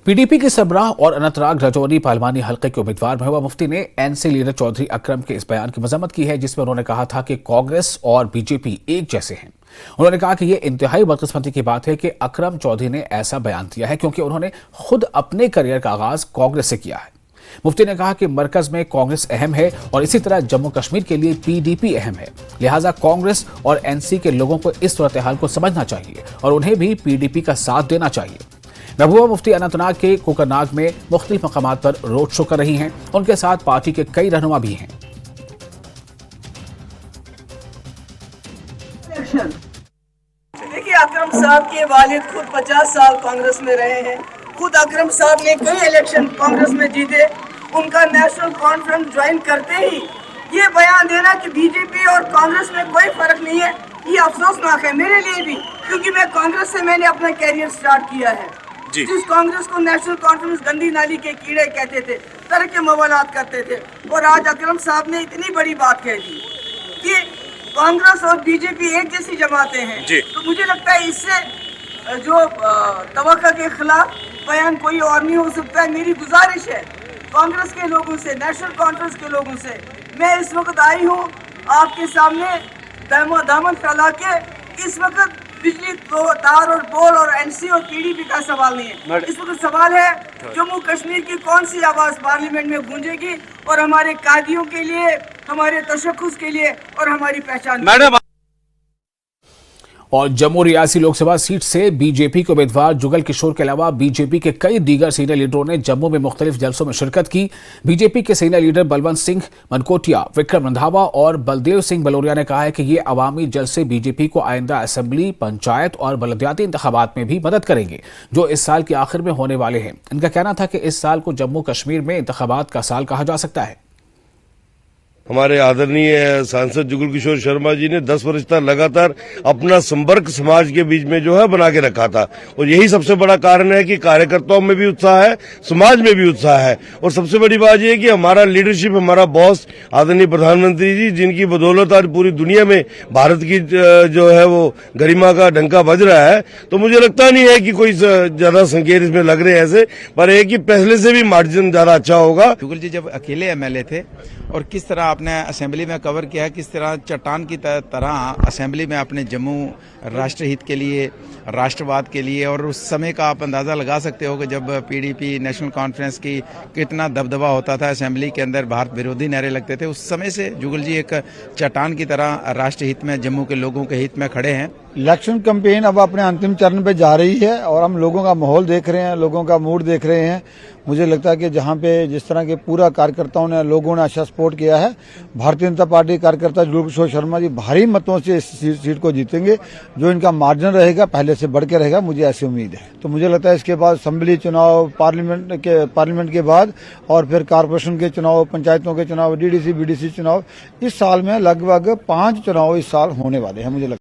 PDP के सरबराह और अनंतनाग राजौरी पार्लिमानी हल्के के उम्मीदवार महबूबा मुफ्ती ने एनसी लीडर चौधरी अकरम के इस बयान की मजम्मत की है, जिसमें उन्होंने कहा था कि कांग्रेस और बीजेपी एक जैसे हैं। उन्होंने कहा कि यह इंतहाई बदकिस्मती की बात है कि अकरम चौधरी ने ऐसा बयान दिया है, क्योंकि उन्होंने खुद अपने करियर का आगाज कांग्रेस से किया है। मुफ्ती ने कहा कि मरकज में कांग्रेस अहम है और इसी तरह जम्मू कश्मीर के लिए पीडीपी अहम है, लिहाजा कांग्रेस और एनसी के लोगों को इस सूरत हाल को समझना चाहिए और उन्हें भी पीडीपी का साथ देना चाहिए। महबूबा मुफ्ती अनंतनाग के कोकरनाग में मुख्तलिफ मकामात पर रोड शो कर रही हैं। उनके साथ पार्टी के कई रहनुमा भी हैं। देखिए, अकरम साहब के वालिद खुद 50 साल कांग्रेस में रहे हैं। खुद अकरम साहब ने कई इलेक्शन कांग्रेस में जीते। उनका नेशनल कॉन्फ्रेंस ज्वाइन करते ही ये बयान देना कि बीजेपी और कांग्रेस में कोई फर्क नहीं है, ये अफसोसनाक है मेरे लिए भी, क्योंकि मैं कांग्रेस से मैंने अपना कैरियर स्टार्ट किया है। जिस कांग्रेस को नेशनल कॉन्फ्रेंस गंदी नाली के कीड़े कहते थे, तरह के मवालात करते थे, और आज अकरम साहब ने इतनी बड़ी बात कह दी कि कांग्रेस और बीजेपी एक जैसी जमातें हैं। तो मुझे लगता है इससे जो तवक्का के खिलाफ बयान कोई और नहीं हो सकता है। मेरी गुजारिश है कांग्रेस के लोगों से, नेशनल कॉन्फ्रेंस के लोगों से, मैं इस वक्त आई हूँ आपके सामने दामन फैला के। इस वक्त बिजली तार और पोल और एनसी और पीडीपी का सवाल नहीं है। इस वक्त सवाल है जम्मू कश्मीर की कौन सी आवाज पार्लियामेंट में गूंजेगी और हमारे कादियों के लिए, हमारे तशख्खुस के लिए और हमारी पहचान। और जम्मू रियासी लोकसभा सीट से बीजेपी के उम्मीदवार जुगल किशोर के अलावा बीजेपी के कई दीगर सीनियर लीडरों ने जम्मू में मुख्तलिफ जलसों में शिरकत की। बीजेपी के सीनियर लीडर बलवंत सिंह मनकोटिया, विक्रम रंधावा और बलदेव सिंह बलोरिया ने कहा है कि ये अवामी जलसे बीजेपी को आइंदा असेंबली, पंचायत और बलदियाती इंतखाबात में भी मदद करेंगे, जो इस साल के आखिर में होने वाले हैं। इनका कहना था कि इस साल को जम्मू कश्मीर में इंतखाबात का साल कहा जा सकता है। हमारे आदरणीय सांसद जुगल किशोर शर्मा जी ने 10 वर्ष तक लगातार अपना संपर्क समाज के बीच में जो है बना के रखा था, और यही सबसे बड़ा कारण है कि कार्यकर्ताओं में भी उत्साह है, समाज में भी उत्साह है। और सबसे बड़ी बात यह है कि हमारा लीडरशिप, हमारा बॉस आदरणीय प्रधानमंत्री जी, जिनकी बदौलत आज पूरी दुनिया में भारत की जो है वो गरिमा का डंका बज रहा है। तो मुझे लगता नहीं है कि कोई ज्यादा संकेत इसमें लग रहे हैं ऐसे, पर एक कि पहले से भी मार्जिन ज्यादा अच्छा होगा। जुगल जी जब अकेले एमएलए थे और किस तरह आपने असेंबली में कवर किया है, किस तरह चट्टान की तरह असेंबली में अपने जम्मू राष्ट्रहित के लिए, राष्ट्रवाद के लिए, और उस समय का आप अंदाज़ा लगा सकते हो कि जब पीडीपी नेशनल कॉन्फ्रेंस की कितना दबदबा होता था असेंबली के अंदर, भारत विरोधी नारे लगते थे। उस समय से जुगल जी एक चट्टान की तरह राष्ट्रहित में, जम्मू के लोगों के हित में खड़े हैं। इलेक्शन कैंपेन अब अपने अंतिम चरण पे जा रही है और हम लोगों का माहौल देख रहे हैं, लोगों का मूड देख रहे हैं। मुझे लगता है कि जहां पे जिस तरह के पूरा कार्यकर्ताओं ने, लोगों ने अच्छा सपोर्ट किया है, भारतीय जनता पार्टी कार्यकर्ता जुगल किशोर शर्मा जी भारी मतों से इस सीट को जीतेंगे। जो इनका मार्जिन रहेगा पहले से बढ़ के रहेगा, मुझे ऐसी उम्मीद है। तो मुझे लगता है इसके बाद असेंबली चुनाव, पार्लियामेंट के बाद और फिर कारपोरेशन के चुनाव, पंचायतों के चुनाव, डीडीसी बीडीसी चुनाव, इस साल में लगभग 5 चुनाव इस साल होने वाले हैं। मुझे लगता है